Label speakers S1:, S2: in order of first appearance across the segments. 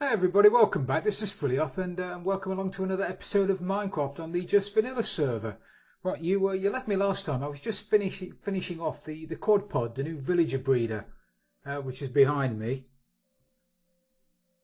S1: Hey everybody, welcome back. This is Freelioth and welcome along to another episode of Minecraft on the Just Vanilla server. Right, you left me last time. I was just finishing off the quad pod, the new villager breeder, which is behind me.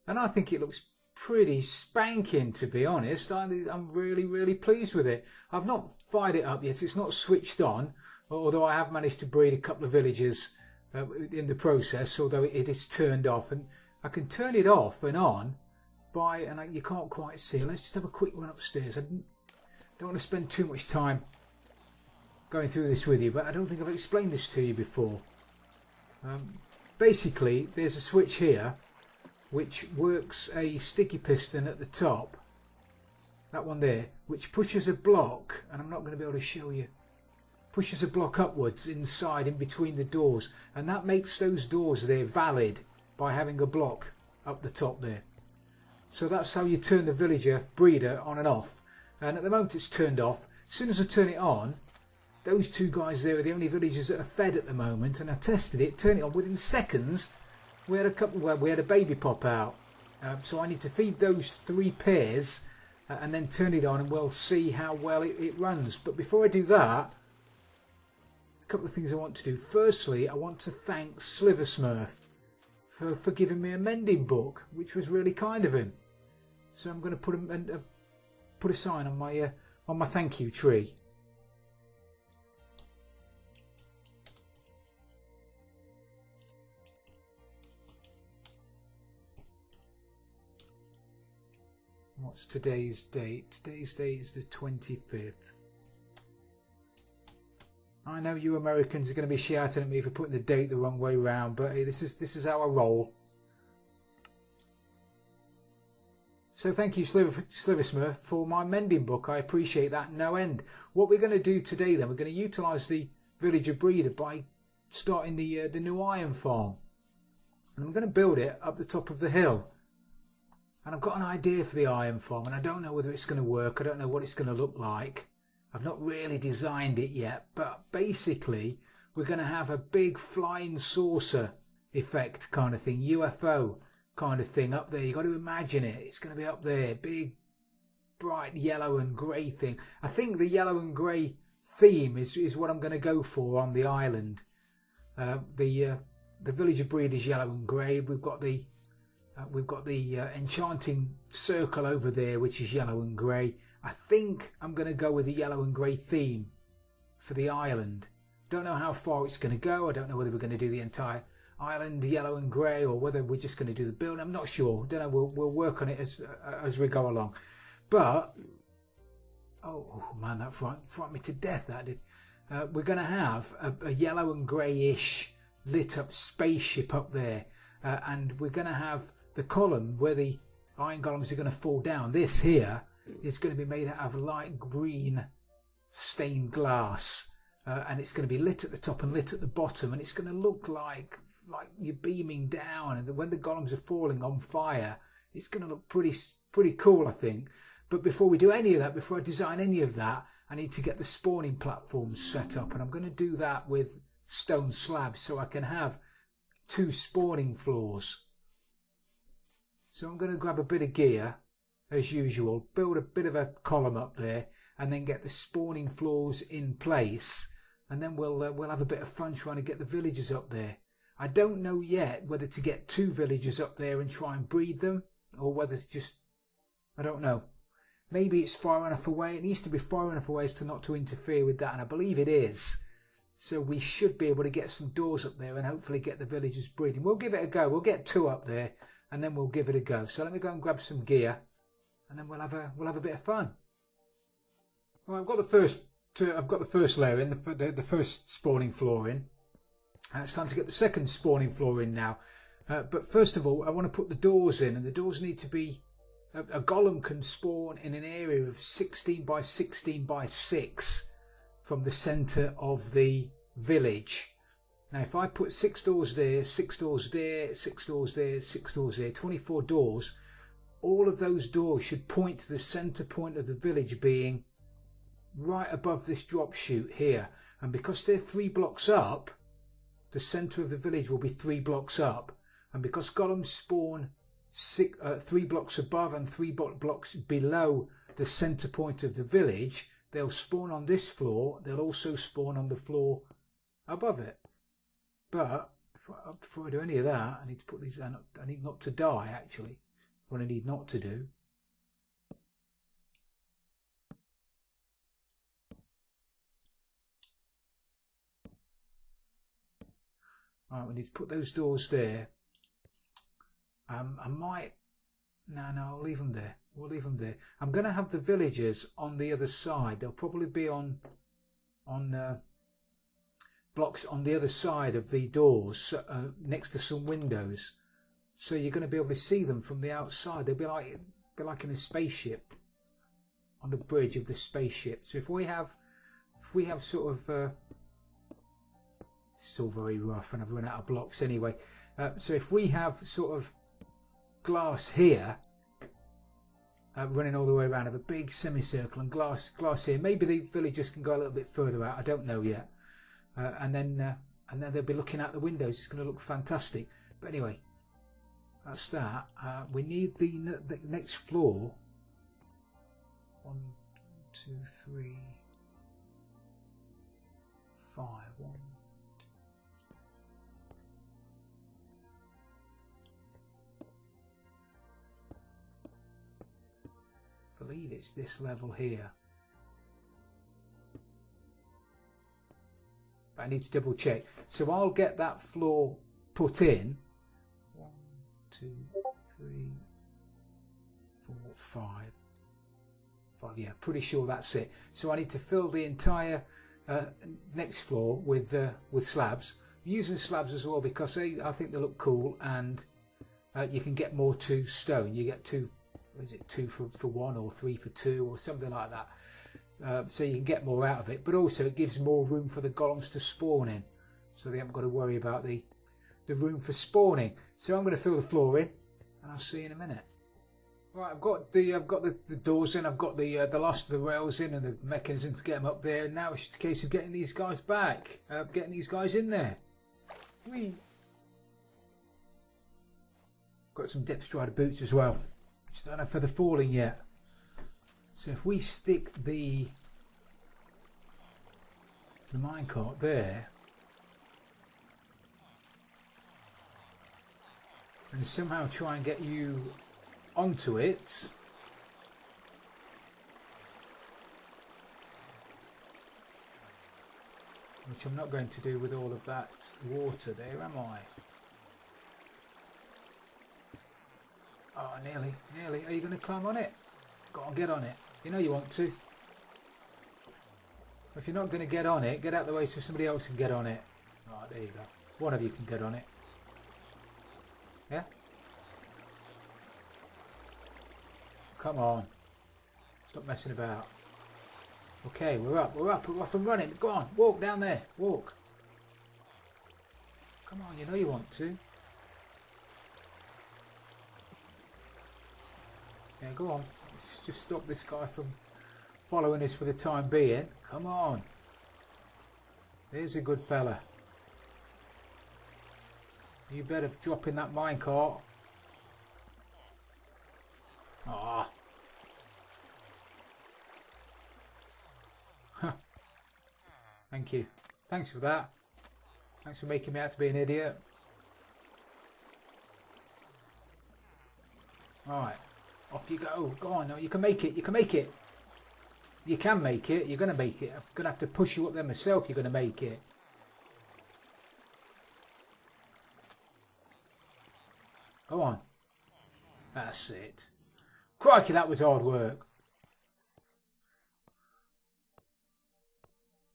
S1: And I think it looks pretty spanking, to be honest. I'm really pleased with it. I've not fired it up yet. It's not switched on, although I have managed to breed a couple of villagers in the process, although it is turned off. And I can turn it off and on you can't quite see it. Let's just have a quick run upstairs. I don't want to spend too much time going through this with you, but I don't think I've explained this to you before. Basically, there's a switch here which works a sticky piston at the top, that one there, which pushes a block, and I'm not going to be able to show you, pushes a block upwards inside in between the doors, and that makes those doors there valid by having a block up the top there. So that's how you turn the villager breeder on and off. And at the moment it's turned off. As soon as I turn it on, those two guys there are the only villagers that are fed at the moment, and I tested it, turned it on, within seconds we had a baby pop out. So I need to feed those 3 pairs and then turn it on, and we'll see how well it runs. But before I do that, a couple of things I want to do. Firstly, I want to thank Sliversmurf for giving me a mending book, which was really kind of him. So I'm going to put a sign on my thank you tree. What's today's date? Today's date is the 25th. I know you Americans are going to be shouting at me for putting the date the wrong way round, but hey, this is how I roll. So thank you, Sliversmurf, for my mending book. I appreciate that no end. What we're going to do today then, we're going to utilise the villager breeder by starting the new iron farm. And I'm going to build it up the top of the hill. And I've got an idea for the iron farm, and I don't know whether it's going to work. I don't know what it's going to look like. I've not really designed it yet, but basically we're going to have a big flying saucer effect kind of thing, UFO kind of thing up there. You've got to imagine it. It's going to be up there, big, bright yellow and grey thing. I think the yellow and grey theme is what I'm going to go for on the island. The villager breed is yellow and grey. We've got the enchanting circle over there, which is yellow and grey. I think I'm going to go with the yellow and grey theme for the island. Don't know how far it's going to go. I don't know whether we're going to do the entire island yellow and grey or whether we're just going to do the building. I'm not sure. Don't know. We'll work on it as we go along. But oh man, that frightened me to death. That did. We're going to have a yellow and greyish lit up spaceship up there, and we're going to have the column where the iron golems are going to fall down. This here is going to be made out of light green stained glass, and it's going to be lit at the top and lit at the bottom, and it's going to look like you're beaming down, and when the golems are falling on fire, it's going to look pretty cool, I think. But before we do any of that, before I design any of that, I need to get the spawning platforms set up, and I'm going to do that with stone slabs so I can have 2 spawning floors. So I'm going to grab a bit of gear, as usual, build a bit of a column up there, and then get the spawning floors in place, and then we'll have a bit of fun trying to get the villagers up there. I don't know yet whether to get 2 villagers up there and try and breed them, or whether it's just, I don't know. Maybe it's far enough away. It needs to be far enough away as to not to interfere with that, and I believe it is. So we should be able to get some doors up there and hopefully get the villagers breeding. We'll give it a go. We'll get 2 up there, and then we'll give it a go. So let me go and grab some gear, and then we'll have a bit of fun. Well, I've got the first layer in, the first spawning floor in. It's time to get the second spawning floor in now. But first of all, I want to put the doors in, and the doors need to be. A golem can spawn in an area of 16 by 16 by 6 from the centre of the village. Now, if I put 6 doors there, 6 doors there, 6 doors there, 6 doors there, 24 doors, all of those doors should point to the centre point of the village being right above this drop chute here. And because they're 3 blocks up, the centre of the village will be 3 blocks up. And because golems spawn 3 blocks above and 3 blocks below the center point of the village, they'll spawn on this floor. They'll also spawn on the floor above it. But before I do any of that, I need to put these down. I need not to die, actually. What I need not to do. Right, we need to put those doors there. I might... No, I'll leave them there. We'll leave them there. I'm going to have the villagers on the other side. They'll probably be on blocks on the other side of the doors, next to some windows. So you're going to be able to see them from the outside. They'll be like in a spaceship, on the bridge of the spaceship. So if we have sort of... it's still very rough and I've run out of blocks anyway. So if we have sort of glass here, running all the way around, have a big semicircle and glass here. Maybe the villagers can go a little bit further out. I don't know yet. And then they'll be looking out the windows. It's going to look fantastic. But anyway, that's that. We need the next floor. 1, 2, 3, 5. 1. I believe it's this level here. But I need to double check. So I'll get that floor put in. 1, 2, 3, 4, 5. 5, yeah, pretty sure that's it. So I need to fill the entire next floor with slabs. I'm using slabs as well because I think they look cool, and you can get more to stone. You get 2. Is it 2 for 1 or 3 for 2 or something like that? So you can get more out of it, but also it gives more room for the golems to spawn in, so they haven't got to worry about the room for spawning. So I'm going to fill the floor in, and I'll see you in a minute. Right, I've got the doors in, I've got the last of the rails in, and the mechanism to get them up there. Now it's just a case of getting these guys back, getting these guys in there. Got some depth strider boots as well. Just don't have for the falling yet. So if we stick the minecart there and somehow try and get you onto it, which I'm not going to do with all of that water there, am I? Oh, nearly. Are you going to climb on it? Go on, get on it. You know you want to. If you're not going to get on it, get out of the way so somebody else can get on it. Right, there you go. One of you can get on it. Yeah? Come on. Stop messing about. Okay, we're off and running. Go on, walk down there. Walk. Come on, you know you want to. Yeah, go on. Let's just stop this guy from following us for the time being. Come on. There's a good fella. You better drop in that minecart. Ah. Thank you. Thanks for that. Thanks for making me out to be an idiot. Alright. Off you go. Go on. No, you can make it. You can make it. You can make it. You're going to make it. I'm going to have to push you up there myself. You're going to make it. Go on. That's it. Crikey, that was hard work.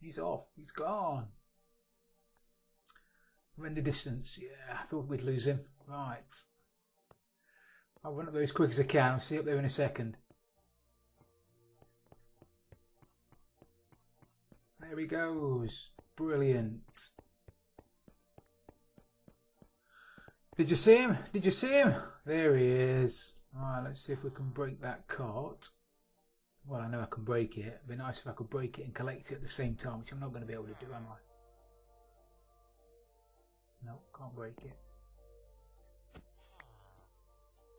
S1: He's off. He's gone. Render distance. Yeah, I thought we'd lose him. Right. I'll run up there as quick as I can. I'll see you up there in a second. There he goes. Brilliant. Did you see him? Did you see him? There he is. Alright, let's see if we can break that cart. Well, I know I can break it. It'd be nice if I could break it and collect it at the same time, which I'm not going to be able to do, am I? No, can't break it.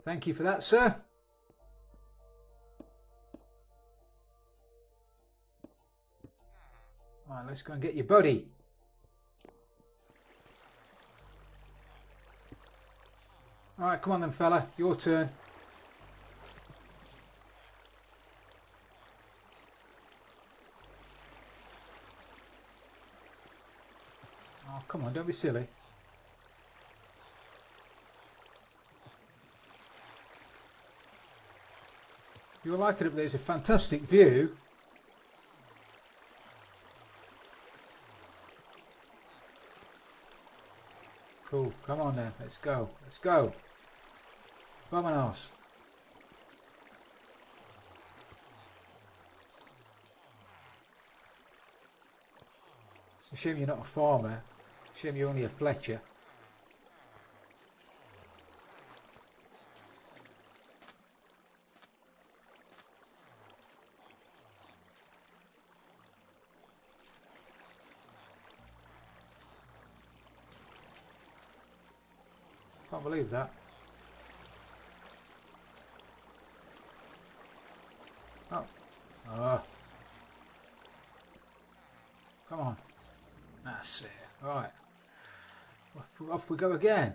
S1: Thank you for that, sir. Alright, let's go and get your buddy. Alright, come on then, fella. Your turn. Oh, come on, don't be silly. You'll like it up there. It's a fantastic view. Cool. Come on then. Let's go. Let's go. Vamonos. It's a shame you're not a farmer. Shame you're only a Fletcher. Can't believe that. Oh. Come on. That's it. Right. Off we go again.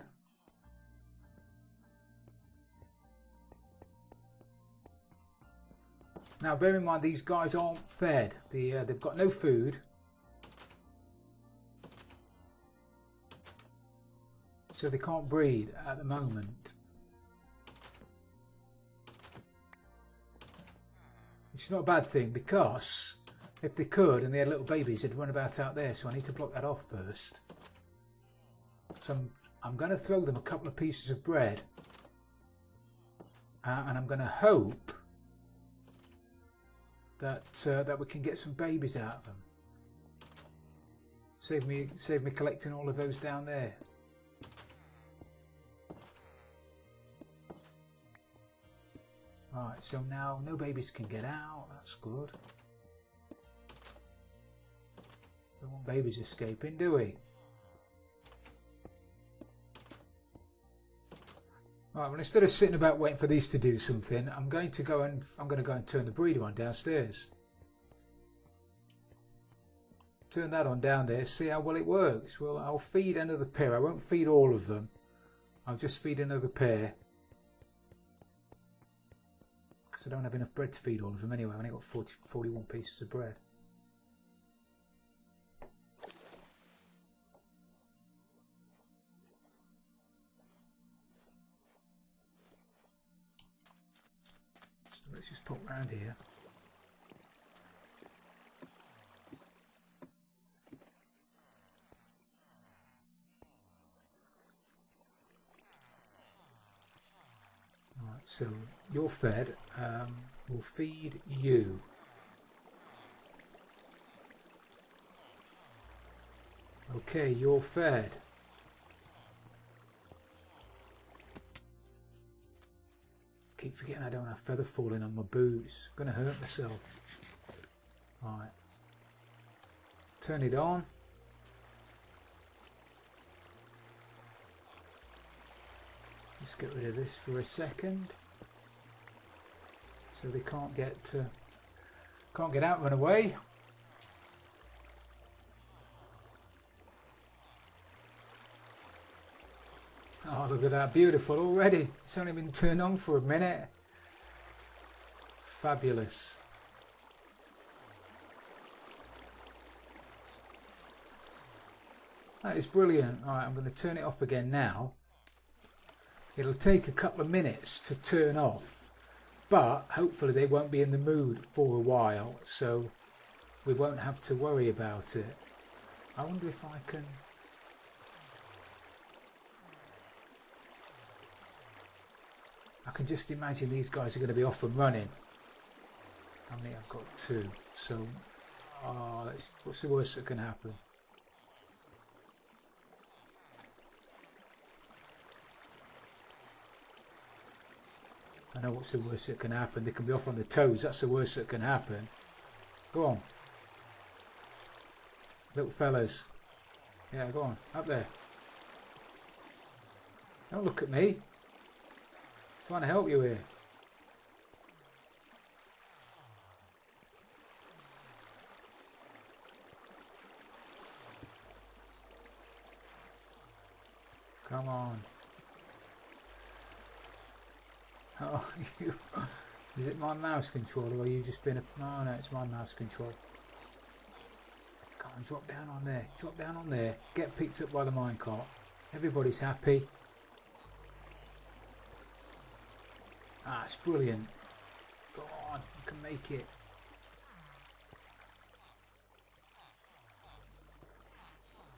S1: Now bear in mind these guys aren't fed. They've got no food. So they can't breed at the moment. It's not a bad thing because if they could and they had little babies, they'd run about out there. So I need to block that off first. So I'm going to throw them a couple of pieces of bread. And I'm going to hope that that we can get some babies out of them. Save me collecting all of those down there. Right, so now no babies can get out. That's good. Don't want babies escaping, do we? Right, well, instead of sitting about waiting for these to do something, I'm going to go and turn the breeder on downstairs. Turn that on down there, see how well it works. Well, I'll feed another pair. I won't feed all of them. I'll just feed another pair. Because I don't have enough bread to feed all of them anyway. I've only got 41 pieces of bread. So let's just pop round here. So you're fed, we'll feed you. Okay, you're fed. Keep forgetting I don't have feather falling on my boots. I'm going to hurt myself. Right. Turn it on. Let's get rid of this for a second, so they can't get out, run away. Oh, look at that, beautiful already. It's only been turned on for a minute. Fabulous. That is brilliant. All right, I'm going to turn it off again now. It'll take a couple of minutes to turn off, but hopefully they won't be in the mood for a while, so we won't have to worry about it. I wonder if I can... I can just imagine these guys are going to be off and running. How many I've got? 2. So, what's the worst that can happen? I know what's the worst that can happen. They can be off on the toes. That's the worst that can happen. Go on. Little fellas. Yeah, go on. Up there. Don't look at me. Trying to help you here. Come on. Oh, is it my mouse controller or you just been a... No, it's my mouse control. Come on, drop down on there. Drop down on there. Get picked up by the minecart. Everybody's happy. Ah, it's brilliant. Go on, you can make it.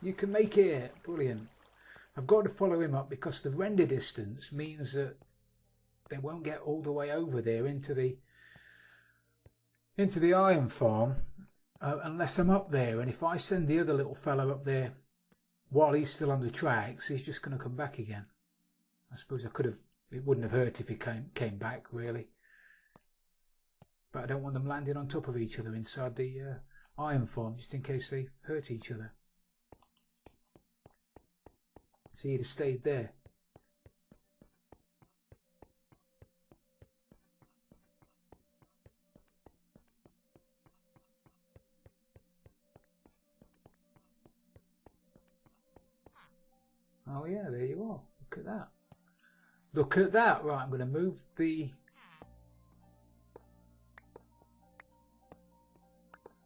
S1: You can make it. Brilliant. I've got to follow him up because the render distance means that they won't get all the way over there into the iron farm unless I'm up there. And if I send the other little fellow up there while he's still on the tracks, he's just going to come back again. I suppose I could have. It wouldn't have hurt if he came back, really. But I don't want them landing on top of each other inside the iron farm, just in case they hurt each other. So he'd have stayed there. Oh yeah, there you are. Look at that. Look at that. Right, I'm going to move the...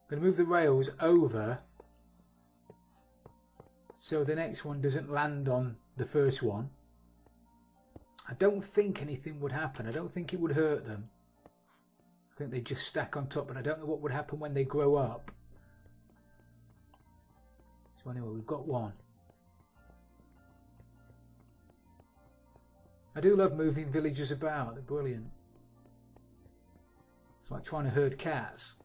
S1: rails over so the next one doesn't land on the first one. I don't think anything would happen. I don't think it would hurt them. I think they'd just stack on top, and I don't know what would happen when they grow up. So anyway, we've got one. I do love moving villagers about. They're brilliant. It's like trying to herd cats.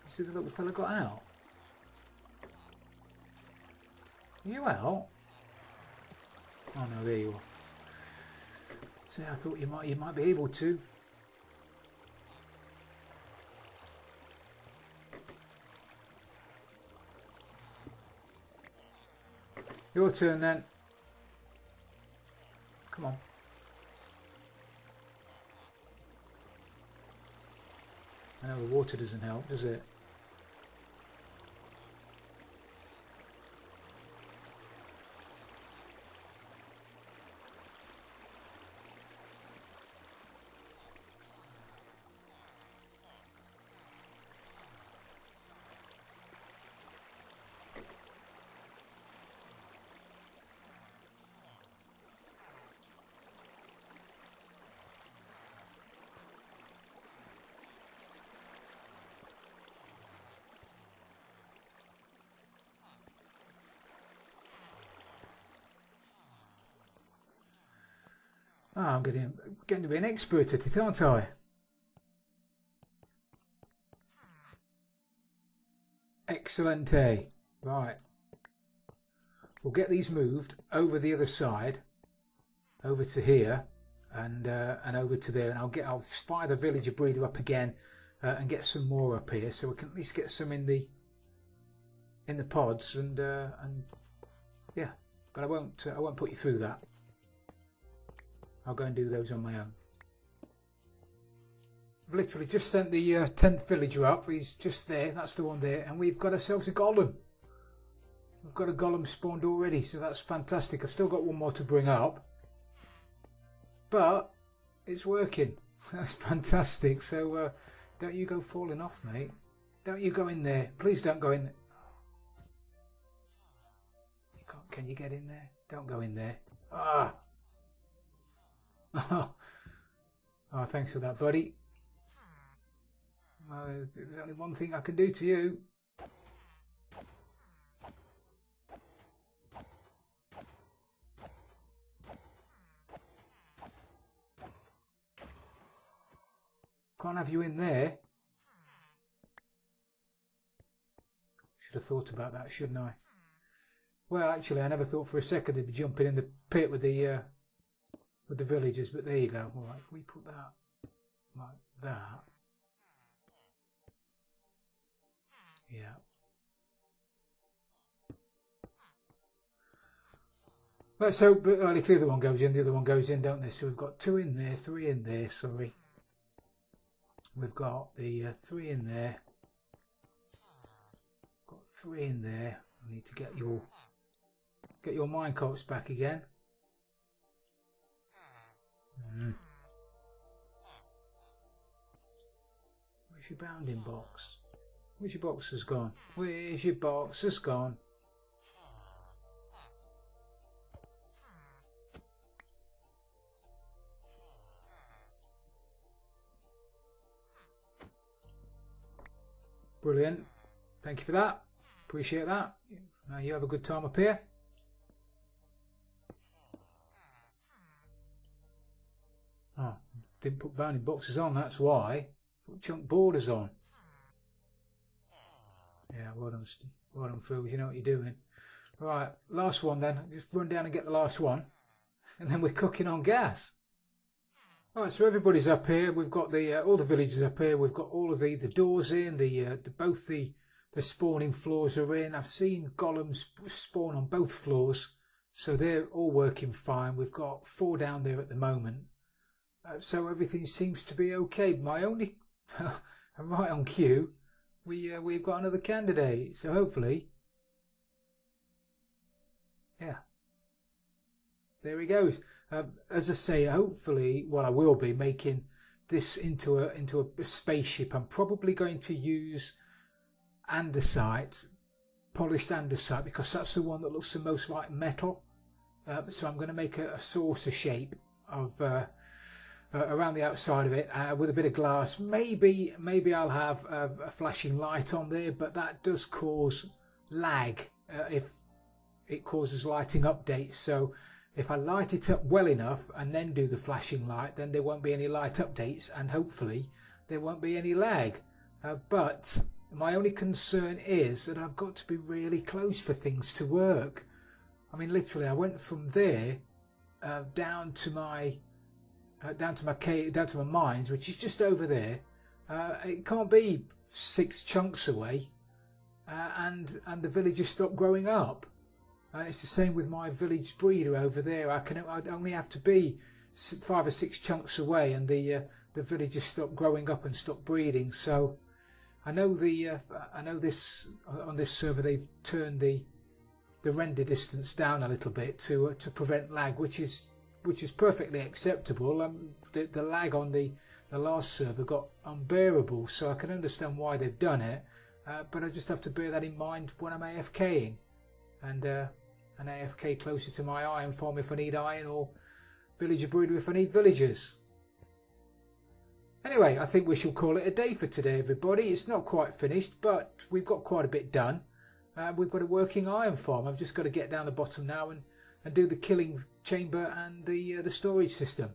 S1: You see the little fella got out? Are you out? Oh no, there you are. See, I thought you might be able to. Your turn then. Come on. I know the water doesn't help, does it? Oh, I'm getting to be an expert at it, aren't I? Excellent, eh? Right. We'll get these moved over the other side, over to here, and over to there, and I'll fire the villager breeder up again, and get some more up here, so we can at least get some in the pods, and yeah. But I won't put you through that. I'll go and do those on my own. I've literally just sent the 10th villager up. He's just there. That's the one there. And we've got ourselves a golem. We've got a golem spawned already, so that's fantastic. I've still got one more to bring up. But it's working. That's fantastic. So don't you go falling off, mate. Don't you go in there. Please don't go in there. You can't, can you get in there? Don't go in there. Ah! Oh, thanks for that, buddy. There's only one thing I can do to you. Can't have you in there. Should have thought about that, shouldn't I? Well, actually, I never thought for a second they'd be jumping in the pit with the with the villagers, but there you go. All right, if we put that like that, yeah. Let's hope, well, if the other one goes in, the other one goes in, don't they? So we've got 2 in there, 3 in there, sorry. We've got the 3 in there. Got 3 in there. I need to get your minecarts back again. Where's your bounding box? Where's your boxes gone? Where's your boxes gone? Brilliant. Thank you for that. Appreciate that. Now you have a good time up here. Oh, didn't put bounding boxes on, that's why. Put chunk borders on. Yeah, well done, Phil. You know what you're doing. Right, last one then. Just run down and get the last one. And then we're cooking on gas. Right, so everybody's up here. We've got the all the villagers up here. We've got all of the doors in. Both the spawning floors are in. I've seen golems spawn on both floors, so they're all working fine. We've got 4 down there at the moment, so everything seems to be okay. My only, I'm right on cue. We've got another candidate, so hopefully, yeah. There he goes. As I say, hopefully, well, I will be making this into a spaceship. I'm probably going to use andesite, polished andesite, because that's the one that looks the most like metal. So I'm going to make a saucer shape of around the outside of it with a bit of glass. Maybe I'll have a flashing light on there, but that does cause lag if it causes lighting updates. So if I light it up well enough and then do the flashing light, then there won't be any light updates, and hopefully there won't be any lag. But my only concern is that I've got to be really close for things to work. I mean, literally, I went from there down to my mines, which is just over there. It can't be 6 chunks away, and the villagers stopped growing up. It's the same with my village breeder over there. I'd only have to be 5 or 6 chunks away, and the villagers stop growing up and stop breeding. So I know this on this server they've turned the render distance down a little bit to prevent lag, which is perfectly acceptable. The lag on the last server got unbearable, so I can understand why they've done it. But I just have to bear that in mind when I'm AFKing, and an AFK closer to my iron farm if I need iron, or villager breeder if I need villagers. Anyway, I think we shall call it a day for today, everybody. It's not quite finished, but we've got quite a bit done. We've got a working iron farm. I've just got to get down the bottom now and do the killing chamber and the storage system,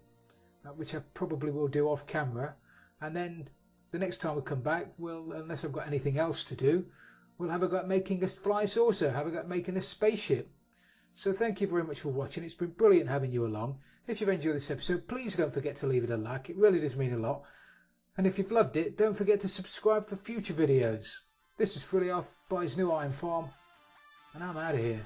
S1: which I probably will do off camera. And then the next time we come back, unless I've got anything else to do, we'll have a go at making a flying saucer, have a go at making a spaceship. So thank you very much for watching. It's been brilliant having you along. If you've enjoyed this episode, please don't forget to leave it a like. It really does mean a lot. And if you've loved it, don't forget to subscribe for future videos. This is Frilioth by his new iron farm, and I'm out of here.